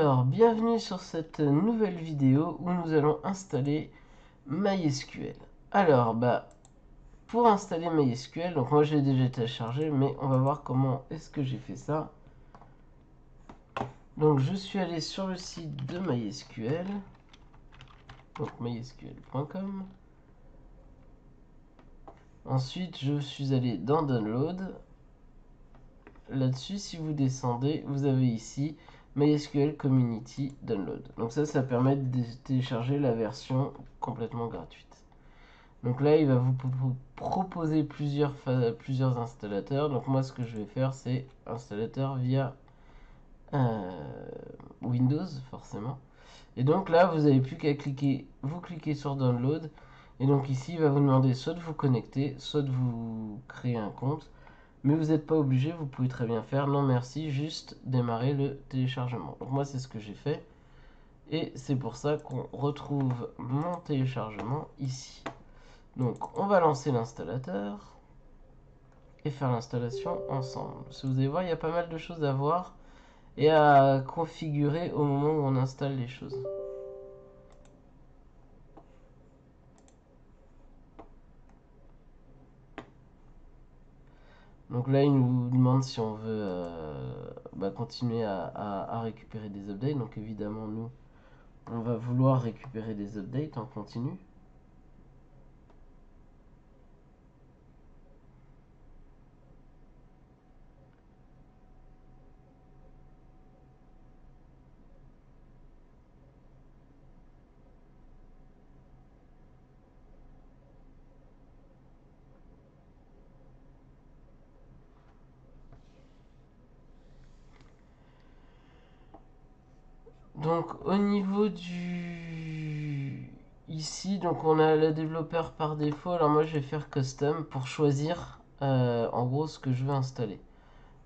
Alors, bienvenue sur cette nouvelle vidéo où nous allons installer MySQL. Alors, pour installer MySQL, donc moi je l'ai déjà téléchargé, mais on va voir comment est-ce que j'ai fait ça. Donc, je suis allé sur le site de MySQL, donc mysql.com. Ensuite, je suis allé dans Download. Là-dessus, si vous descendez, vous avez ici MySQL Community Download. Donc ça permet de télécharger la version complètement gratuite. Donc là, il va vous proposer plusieurs installateurs. Donc moi, ce que je vais faire, c'est installateur via Windows, forcément. Et donc là, vous n'avez plus qu'à cliquer, vous cliquez sur Download. Et donc ici, il va vous demander soit de vous connecter, soit de vous créer un compte. Mais vous n'êtes pas obligé, vous pouvez très bien faire non merci, juste démarrer le téléchargement. Donc moi, c'est ce que j'ai fait. Et c'est pour ça qu'on retrouve mon téléchargement ici. Donc on va lancer l'installateur et faire l'installation ensemble. Si vous allez voir, il y a pas mal de choses à voir et à configurer au moment où on installe les choses. Donc là, il nous demande si on veut continuer à récupérer des updates. Donc évidemment, nous, on va vouloir récupérer des updates en continu. Donc au niveau du... Ici, donc on a le développeur par défaut. Alors moi je vais faire custom pour choisir en gros ce que je veux installer.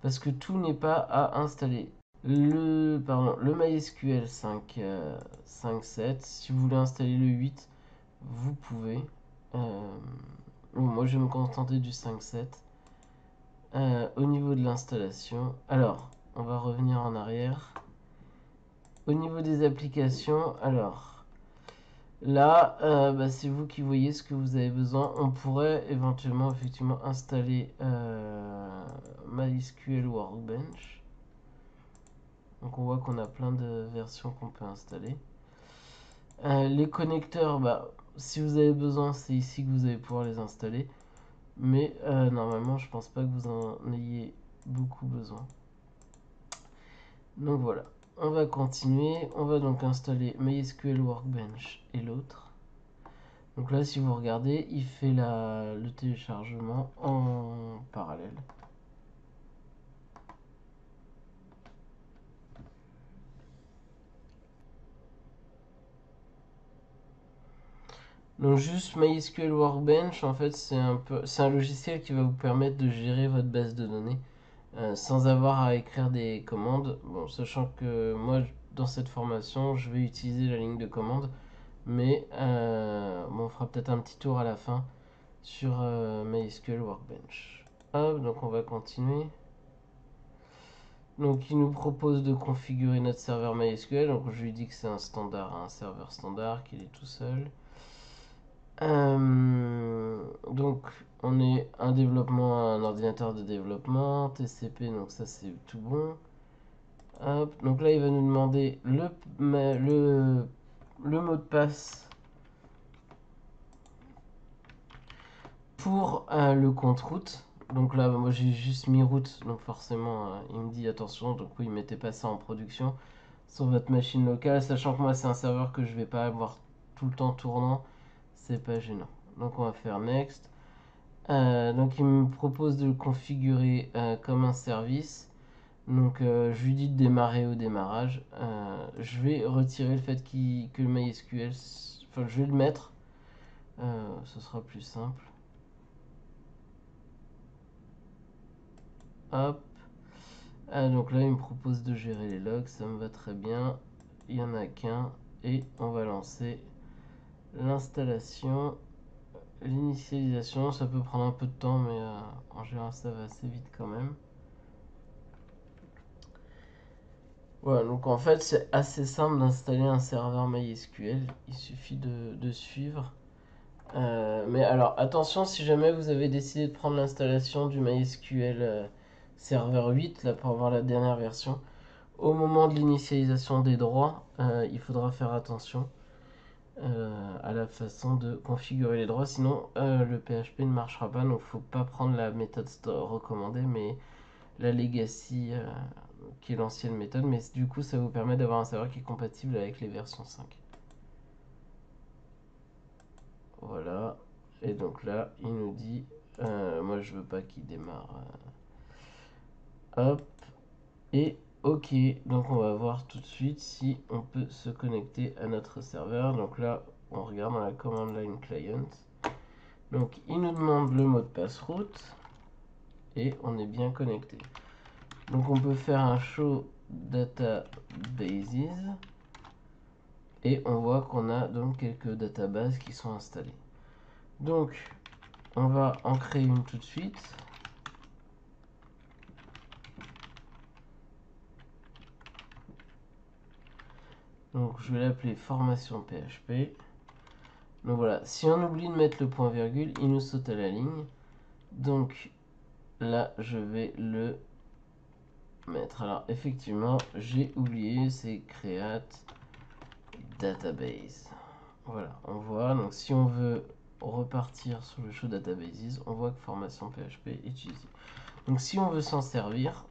Parce que tout n'est pas à installer. Le MySQL 5.7, si vous voulez installer le 8, vous pouvez. Moi je vais me contenter du 5.7. Au niveau de l'installation, alors on va revenir en arrière. Au niveau des applications, alors là, c'est vous qui voyez ce que vous avez besoin. On pourrait éventuellement effectivement installer MySQL Workbench. Donc on voit qu'on a plein de versions qu'on peut installer. Les connecteurs, si vous avez besoin, c'est ici que vous allez pouvoir les installer. Mais normalement, je pense pas que vous en ayez beaucoup besoin. Donc voilà, on va continuer. On va donc installer MySQL Workbench et l'autre. Donc là, si vous regardez, il fait le téléchargement en parallèle. Donc juste MySQL Workbench, en fait, c'est un logiciel qui va vous permettre de gérer votre base de données sans avoir à écrire des commandes. Bon, sachant que moi, dans cette formation, je vais utiliser la ligne de commande, mais on fera peut-être un petit tour à la fin sur MySQL Workbench. Hop, donc on va continuer. Donc il nous propose de configurer notre serveur MySQL. Donc je lui dis que c'est un standard, un serveur standard, qu'il est tout seul. Donc on est un ordinateur de développement, TCP, donc ça c'est tout bon. Hop, donc là il va nous demander le mot de passe pour le compte route. Donc là moi j'ai juste mis route, donc forcément il me dit attention, donc oui mettez pas ça en production sur votre machine locale, sachant que moi c'est un serveur que je vais pas avoir tout le temps tournant, c'est pas gênant. Donc on va faire next. Donc il me propose de le configurer comme un service. Donc je lui dis de démarrer au démarrage. Je vais retirer le fait que le MySQL, enfin je vais le mettre. Ce sera plus simple. Hop. Donc là il me propose de gérer les logs, ça me va très bien. Il n'y en a qu'un et on va lancer l'installation. L'initialisation, ça peut prendre un peu de temps, mais en général ça va assez vite quand même. Voilà, donc en fait c'est assez simple d'installer un serveur MySQL, il suffit de suivre. Mais alors attention, si jamais vous avez décidé de prendre l'installation du MySQL serveur 8, là pour avoir la dernière version, au moment de l'initialisation des droits, il faudra faire attention à la façon de configurer les droits, sinon le PHP ne marchera pas, donc faut pas prendre la méthode recommandée, mais la legacy qui est l'ancienne méthode, mais du coup ça vous permet d'avoir un serveur qui est compatible avec les versions 5. Voilà, et donc là il nous dit, moi je veux pas qu'il démarre, hop, et ok, donc on va voir tout de suite si on peut se connecter à notre serveur. Donc là on regarde dans la command line client, donc il nous demande le mot de passe route et on est bien connecté. Donc on peut faire un show databases et on voit qu'on a donc quelques databases qui sont installées. Donc on va en créer une tout de suite. Donc je vais l'appeler formation PHP. Donc voilà, si on oublie de mettre le point virgule, il nous saute à la ligne. Donc là je vais le mettre. Alors effectivement j'ai oublié, c'est create database. Voilà, on voit, donc si on veut repartir sur le show databases, on voit que formation PHP est utilisée. Donc si on veut s'en servir,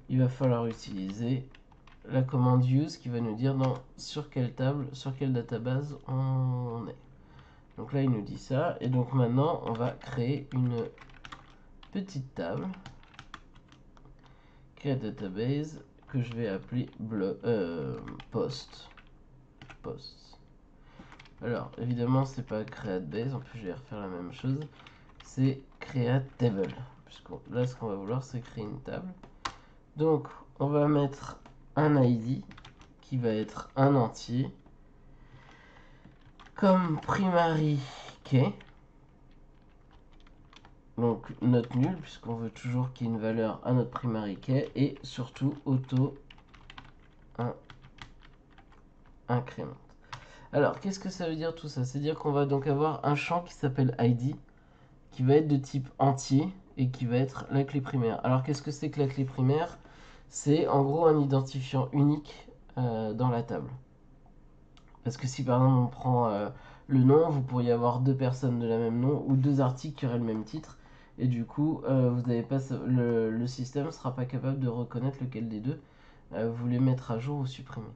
il va falloir utiliser la commande use qui va nous dire sur quelle table, sur quelle database on est. Donc là il nous dit ça, et donc maintenant on va créer une petite table, create database, que je vais appeler post. Alors évidemment c'est pas create base, en plus je vais refaire la même chose, c'est create table, puisque là ce qu'on va vouloir c'est créer une table. Donc on va mettre un ID qui va être un entier comme primary key, donc note nulle puisqu'on veut toujours qu'il y ait une valeur à notre primary key, et surtout auto incrémente. Alors qu'est-ce que ça veut dire tout ça? C'est-à-dire qu'on va donc avoir un champ qui s'appelle ID qui va être de type entier et qui va être la clé primaire. Alors qu'est-ce que c'est que la clé primaire? C'est en gros un identifiant unique dans la table. Parce que si par exemple on prend le nom, vous pourriez avoir deux personnes de la même nom ou deux articles qui auraient le même titre, et du coup vous n'avez pas le système ne sera pas capable de reconnaître lequel des deux vous les mettre à jour ou supprimer.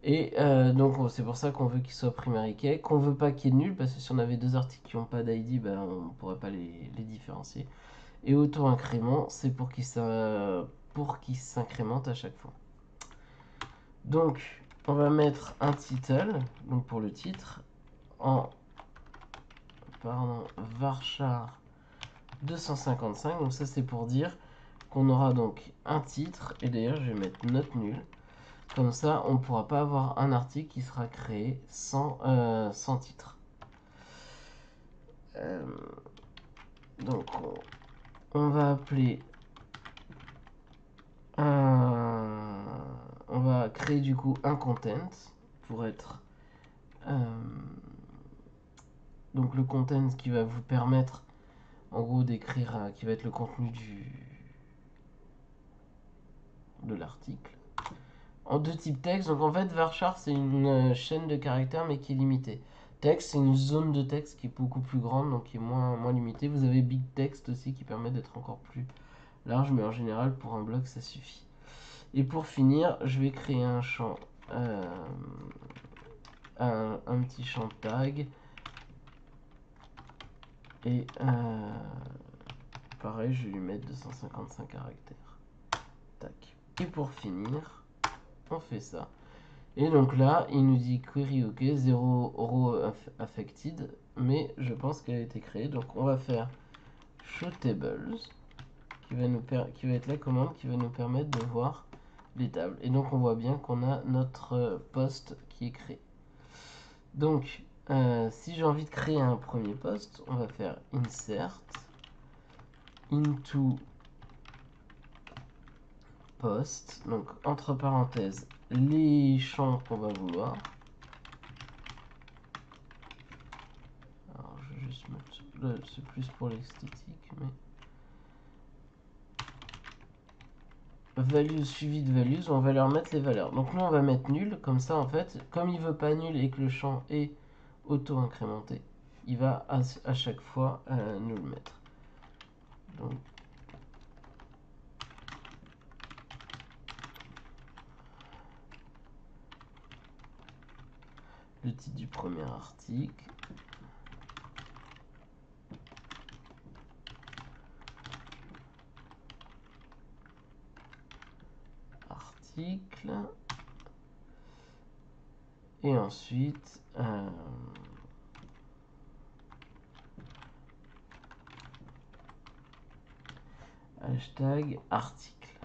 Et donc c'est pour ça qu'on veut qu'il soit primary key, qu'on veut pas qu'il y ait nul, parce que si on avait deux articles qui n'ont pas d'ID, ben, on ne pourrait pas les différencier. Et auto-incrément, c'est pour qu'il s'incrémente à chaque fois. Donc on va mettre un title, donc pour le titre, en varchar 255. Donc ça c'est pour dire qu'on aura donc un titre, et d'ailleurs je vais mettre note nulle. Comme ça, on ne pourra pas avoir un article qui sera créé sans titre. Donc, on va appeler on va créer du coup un content pour être donc le content qui va vous permettre en gros d'écrire qui va être le contenu de l'article en deux types texte. Donc en fait varchar c'est une chaîne de caractères mais qui est limitée. Texte c'est une zone de texte qui est beaucoup plus grande, donc qui est moins limitée. Vous avez big text aussi qui permet d'être encore plus large, mais en général pour un bloc ça suffit. Et pour finir je vais créer un champ un petit champ tag et pareil je vais lui mettre 255 caractères. Tac. Et pour finir on fait ça. Et donc là, il nous dit query OK, 0 row affected, mais je pense qu'elle a été créée. Donc on va faire show tables, qui va être la commande qui va nous permettre de voir les tables. Et donc on voit bien qu'on a notre poste qui est créé. Donc si j'ai envie de créer un premier poste, on va faire insert into post, donc entre parenthèses les champs qu'on va vouloir. Alors je vais juste mettre là, c'est plus pour l'esthétique, mais values suivi de values, on va leur mettre les valeurs. Donc nous on va mettre nul, comme ça en fait, comme il veut pas nul et que le champ est auto-incrémenté, il va à chaque fois nous le mettre. Donc le titre du premier article. Et ensuite hashtag article.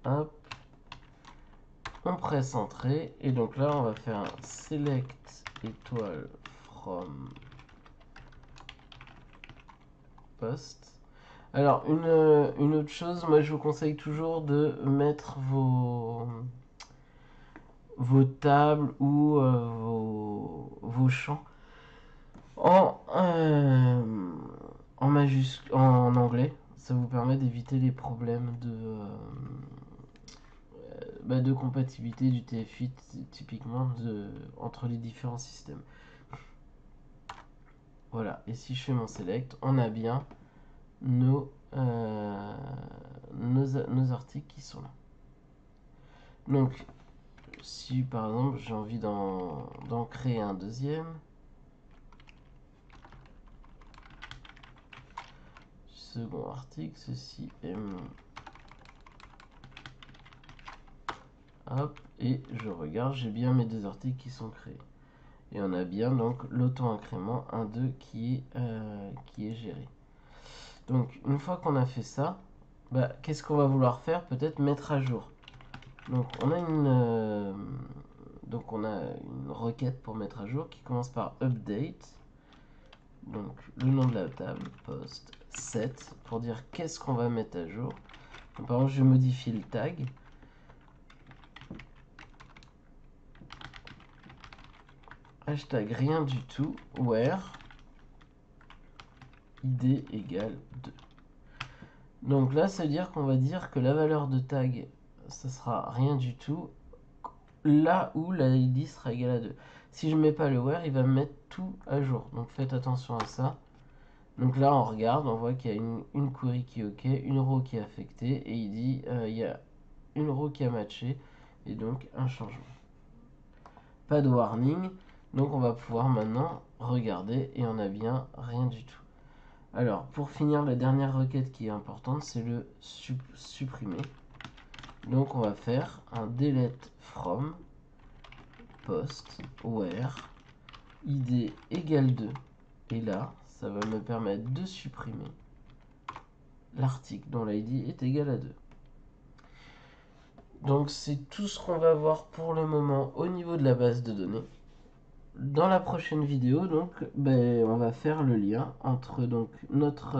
Hop, on presse entrée et donc là on va faire un select étoile from post. Alors une autre chose, moi je vous conseille toujours de mettre vos tables ou vos champs en anglais. Ça vous permet d'éviter les problèmes de compatibilité du TF8 typiquement entre les différents systèmes. Voilà, et si je fais mon select, on a bien nos articles qui sont là. Donc si par exemple j'ai envie d'en créer un deuxième, second article, ceci est mon... Hop, et je regarde, j'ai bien mes deux articles qui sont créés. Et on a bien donc l'auto-incrément 1.2 qui est géré. Donc une fois qu'on a fait ça, bah, qu'est-ce qu'on va vouloir faire? Peut-être mettre à jour. Donc on a une requête pour mettre à jour qui commence par update. Donc le nom de la table, post set, pour dire qu'est-ce qu'on va mettre à jour. Donc, par exemple, je modifie le tag. Hashtag rien du tout, where id égale 2. Donc là, ça veut dire qu'on va dire que la valeur de tag, ça sera rien du tout, là où la id sera égale à 2. Si je mets pas le where, il va me mettre tout à jour. Donc faites attention à ça. Donc là, on regarde, on voit qu'il y a une query qui est OK, une row qui est affectée, et il dit il y a une row qui a matché, et donc un changement. Pas de warning, donc on va pouvoir maintenant regarder, et on a bien rien du tout. Alors, pour finir, la dernière requête qui est importante, c'est le supprimer. Donc on va faire un delete from post where id égale 2. Et là, ça va me permettre de supprimer l'article dont l'id est égal à 2. Donc c'est tout ce qu'on va voir pour le moment au niveau de la base de données. Dans la prochaine vidéo, donc, on va faire le lien entre donc, notre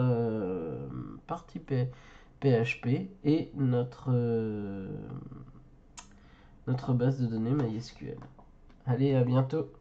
partie PHP et notre base de données MySQL. Allez, à bientôt!